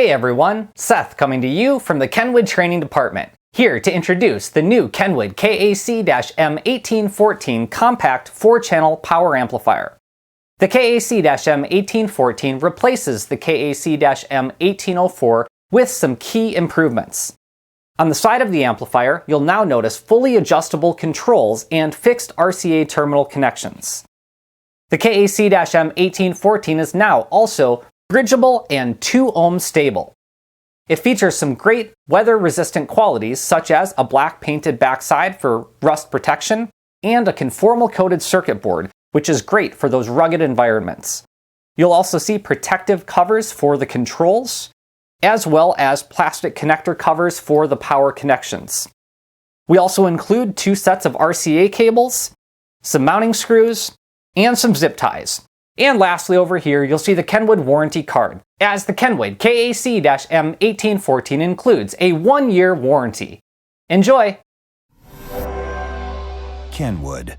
Hey everyone, Seth coming to you from the KENWOOD Training Department, here to introduce the new KENWOOD KAC-M1814 Compact 4-Channel Power Amplifier. The KAC-M1814 replaces the KAC-M1804 with some key improvements. On the side of the amplifier, you'll now notice fully adjustable controls and fixed RCA terminal connections. The KAC-M1814 is now also bridgeable and 2 ohm stable. It features some great weather-resistant qualities such as a black painted backside for rust protection and a conformal coated circuit board, which is great for those rugged environments. You'll also see protective covers for the controls, as well as plastic connector covers for the power connections. We also include 2 sets of RCA cables, some mounting screws, and some zip ties. And lastly over here, you'll see the KENWOOD warranty card, as the KENWOOD KAC-M1814 includes a 1-year warranty. Enjoy! KENWOOD.